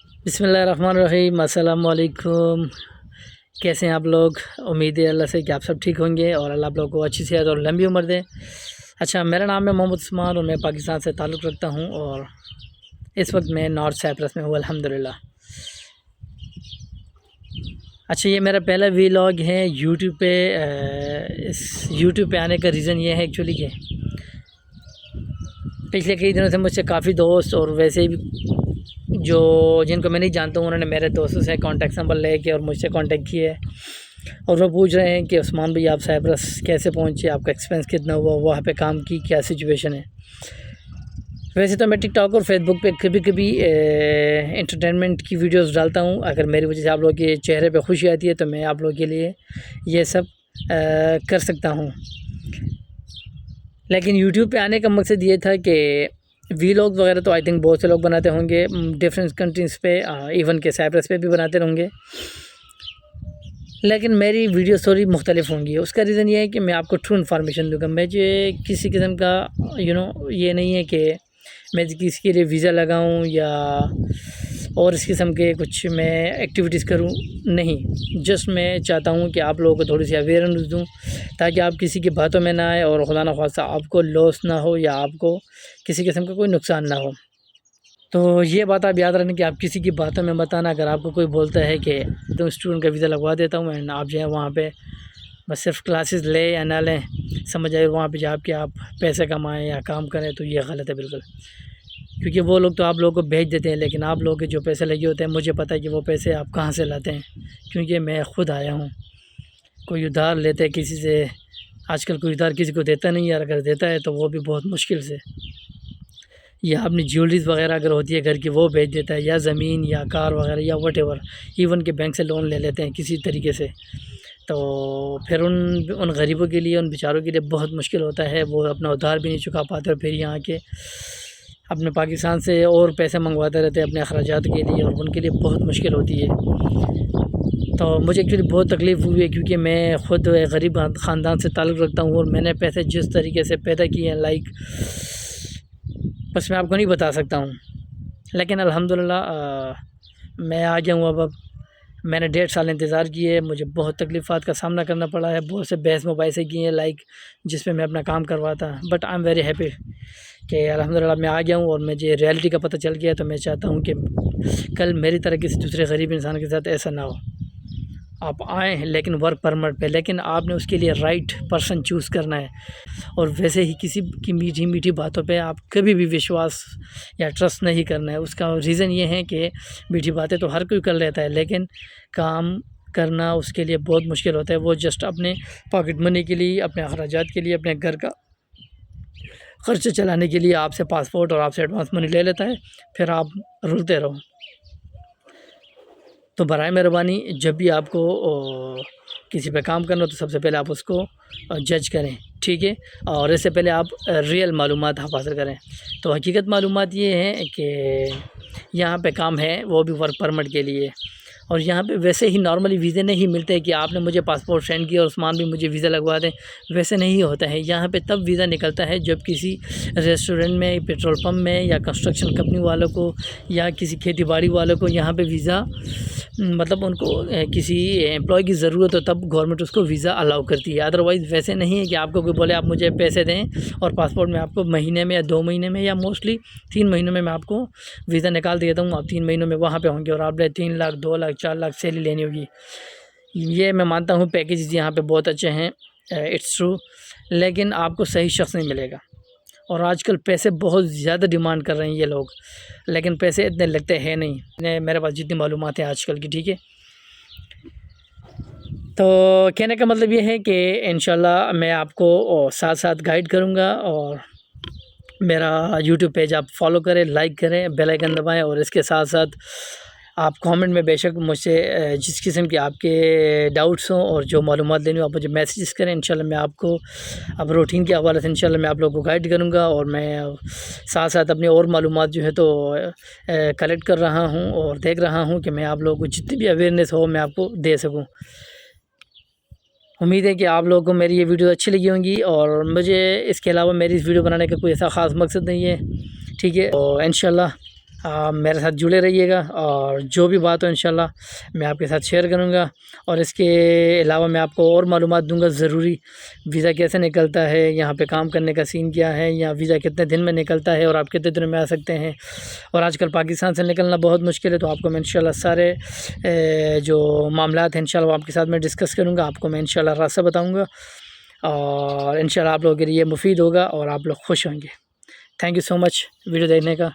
بسم اللہ الرحمن الرحیم، السلام علیکم۔ کیسے ہیں آپ لوگ؟ امید ہے اللہ سے کہ آپ سب ٹھیک ہوں گے اور اللہ آپ لوگوں کو اچھی صحت اور لمبی عمر دے۔ اچھا، میرا نام ہے محمد عثمان اور میں پاکستان سے تعلق رکھتا ہوں اور اس وقت میں نارتھ سائپرس میں ہوں الحمدللہ۔ اچھا، یہ میرا پہلا ویلاگ ہے یوٹیوب پہ۔ اس یوٹیوب پہ آنے کا ریزن یہ ہے ایکچولی کہ پچھلے کئی دنوں سے مجھ سے کافی دوست اور ویسے بھی جن کو میں نہیں جانتا ہوں، انہوں نے میرے دوستوں سے کانٹیکٹ نمبر لے کے اور مجھ سے کانٹیکٹ کیے اور وہ پوچھ رہے ہیں کہ عثمان بھائی آپ سائپرس کیسے پہنچے، آپ کا ایکسپینس کتنا ہوا، وہاں پہ کام کی کیا سچویشن ہے۔ ویسے تو میں ٹک ٹاک اور فیس بک پہ کبھی کبھی انٹرٹینمنٹ کی ویڈیوز ڈالتا ہوں۔ اگر میری وجہ سے آپ لوگوں کے چہرے پہ خوشی آتی ہے تو میں آپ لوگوں کے لیے یہ سب کر سکتا ہوں۔ لیکن یوٹیوب پہ آنے کا مقصد یہ تھا کہ ویلاگ وغیرہ تو آئی تھنک بہت سے لوگ بناتے ہوں گے ڈفرینٹ کنٹریز پہ، ایون کہ سائپرس پہ بھی بناتے رہوں گے، لیکن میری ویڈیو تھوڑی مختلف ہوں گی۔ اس کا ریزن یہ ہے کہ میں آپ کو ٹرو انفارمیشن دوں گا۔ مجھے کسی قسم کا یہ نہیں ہے کہ میں کسی کے لیے ویزا لگاؤں یا اور اس قسم کے کچھ میں ایکٹیویٹیز کروں، نہیں۔ جسٹ میں چاہتا ہوں کہ آپ لوگوں کو تھوڑی سی اویئرنیس دوں تاکہ آپ کسی کی باتوں میں نہ آئے اور خدا نخواستہ آپ کو لاس نہ ہو یا آپ کو کسی قسم کا کوئی نقصان نہ ہو۔ تو یہ بات آپ یاد رکھیں کہ آپ کسی کی باتوں میں مت آنا۔ اگر آپ کو کوئی بولتا ہے کہ تم اسٹوڈنٹ کا ویزا لگوا دیتا ہوں اینڈ آپ جو ہے وہاں پہ بس صرف کلاسز لیں یا نہ لیں، سمجھ آئے وہاں پہ جا کے آپ پیسے کمائیں یا کام کریں، تو یہ غلط ہے بالکل۔ کیونکہ وہ لوگ تو آپ لوگوں کو بھیج دیتے ہیں، لیکن آپ لوگوں کے جو پیسے لگے ہوتے ہیں مجھے پتہ ہے کہ وہ پیسے آپ کہاں سے لاتے ہیں، کیونکہ میں خود آیا ہوں۔ کوئی ادھار لیتے کسی سے، آج کل کوئی ادھار کسی کو دیتا نہیں ہے، اور اگر دیتا ہے تو وہ بھی بہت مشکل سے، یا اپنی جیولریز وغیرہ اگر ہوتی ہے گھر کی وہ بیچ دیتا ہے، یا زمین یا کار وغیرہ یا وٹ ایور، ایون کہ بینک سے لون لے لیتے ہیں کسی طریقے سے، تو پھر ان غریبوں کے لیے، ان بیچاروں کے لیے بہت مشکل ہوتا ہے۔ وہ اپنا ادھار بھی نہیں چکا پاتے اور پھر یہاں کے اپنے پاکستان سے اور پیسے منگواتے رہتے ہیں اپنے اخراجات کے لیے، اور ان کے لیے بہت مشکل ہوتی ہے۔ تو مجھے ایکچولی بہت تکلیف ہوئی ہے کیونکہ میں خود غریب خاندان سے تعلق رکھتا ہوں، اور میں نے پیسے جس طریقے سے پیدا کیے ہیں بس میں آپ کو نہیں بتا سکتا ہوں۔ لیکن الحمدللہ میں آ گیا ہوں۔ اب میں نے 1.5 سال انتظار کیے، مجھے بہت تکلیفات کا سامنا کرنا پڑا ہے، بہت سے بحث مباحثے کیے ہیں جس پہ میں اپنا کام کرواتا، but I am very happy کہ الحمدللہ میں آ گیا ہوں اور مجھے ریئلٹی کا پتہ چل گیا۔ تو میں چاہتا ہوں کہ کل میری طرح کسی دوسرے غریب انسان کے ساتھ ایسا نہ ہو۔ آپ آئیں لیکن ورک پرمٹ پہ، لیکن آپ نے اس کے لیے رائٹ پرسن چوز کرنا ہے، اور ویسے ہی کسی کی میٹھی میٹھی باتوں پہ آپ کبھی بھی وشواس یا ٹرسٹ نہیں کرنا ہے۔ اس کا ریزن یہ ہے کہ میٹھی باتیں تو ہر کوئی کر لیتا ہے، لیکن کام کرنا اس کے لیے بہت مشکل ہوتا ہے۔ وہ جسٹ اپنے پاکٹ منی کے لیے، اپنے اخراجات کے لیے، اپنے گھر کا خرچ چلانے کے لیے آپ سے پاسپورٹ اور آپ سے ایڈوانس منی لے لیتا ہے، پھر آپ رلتے رہو۔ تو برائے مہربانی جب بھی آپ کو کسی پہ کام کرنا ہو تو سب سے پہلے آپ اس کو جج کریں، ٹھیک ہے، اور اس سے پہلے آپ ریئل معلومات آپ حاصل کریں۔ تو حقیقت معلومات یہ ہے کہ یہاں پہ کام ہے وہ بھی ورک پرمٹ کے لیے، اور یہاں پہ ویسے ہی نارملی ویزے نہیں ملتے کہ آپ نے مجھے پاسپورٹ سینڈ کیا اور عثمان بھی مجھے ویزا لگوا دیں، ویسے نہیں ہوتا ہے۔ یہاں پہ تب ویزا نکلتا ہے جب کسی ریسٹورنٹ میں، پیٹرول پمپ میں، یا کنسٹرکشن کمپنی والوں کو، یا کسی کھیتی باڑی والوں کو یہاں پہ ویزا، مطلب ان کو کسی امپلائی کی ضرورت ہو تب گورنمنٹ اس کو ویزا الاؤ کرتی ہے۔ ادروائز ویسے نہیں ہے کہ آپ کو کوئی بولے آپ مجھے پیسے دیں اور پاسپورٹ میں آپ کو مہینے میں یا 2 مہینے میں یا موسٹلی 3 مہینوں میں آپ کو ویزا نکال دیتا ہوں، آپ 3 مہینوں میں وہاں پہ ہوں گے اور آپ نے 3 لاکھ 2 لاکھ 4 لاکھ سیلری لینی ہوگی۔ یہ میں مانتا ہوں پیکیجز یہاں پہ بہت اچھے ہیں، اٹس ٹرو، لیکن آپ کو صحیح شخص نہیں ملے گا، اور آج کل پیسے بہت زیادہ ڈیمانڈ کر رہے ہیں یہ لوگ، لیکن پیسے اتنے لگتے ہیں نہیں۔ میرے پاس جتنی معلومات ہیں آج کل کی، ٹھیک ہے۔ تو کہنے کا مطلب یہ ہے کہ انشاءاللہ میں آپ کو ساتھ ساتھ گائیڈ کروں گا، اور میرا یوٹیوب پیج آپ فالو کریں، لائک کریں، بیل آئیکن دبائیں، اور اس کے ساتھ ساتھ آپ کامنٹ میں بے شک مجھ سے جس قسم کے آپ کے ڈاؤٹس ہوں اور جو معلومات لینی ہو آپ مجھے میسیجز کریں۔ انشاءاللہ میں آپ کو اب روٹین کے حوالے سے انشاءاللہ میں آپ لوگوں کو گائیڈ کروں گا، اور میں ساتھ ساتھ اپنی اور معلومات جو ہے تو کلیکٹ کر رہا ہوں اور دیکھ رہا ہوں کہ میں آپ لوگوں کو جتنی بھی اویئرنیس ہو میں آپ کو دے سکوں۔ امید ہے کہ آپ لوگوں کو میری یہ ویڈیو اچھی لگی ہوں گی، اور مجھے اس کے علاوہ میری اس ویڈیو بنانے کا کوئی ایسا خاص مقصد نہیں ہے، ٹھیک ہے۔ تو انشاءاللہ میرے ساتھ جڑے رہیے گا، اور جو بھی بات ہو انشاءاللہ میں آپ کے ساتھ شیئر کروں گا، اور اس کے علاوہ میں آپ کو اور معلومات دوں گا ضروری، ویزا کیسے نکلتا ہے، یہاں پہ کام کرنے کا سین کیا ہے، یا ویزا کتنے دن میں نکلتا ہے اور آپ کتنے دنوں میں آ سکتے ہیں، اور آج کل پاکستان سے نکلنا بہت مشکل ہے، تو آپ کو میں انشاءاللہ سارے جو معاملات ہیں انشاءاللہ آپ کے ساتھ میں ڈسکس کروں گا، آپ کو میں انشاءاللہ راستہ بتاؤں گا، اور انشاءاللہ آپ لوگوں کے لیے مفید ہوگا اور آپ لوگ خوش ہوں گے۔ Thank you so much video دیکھنے کا۔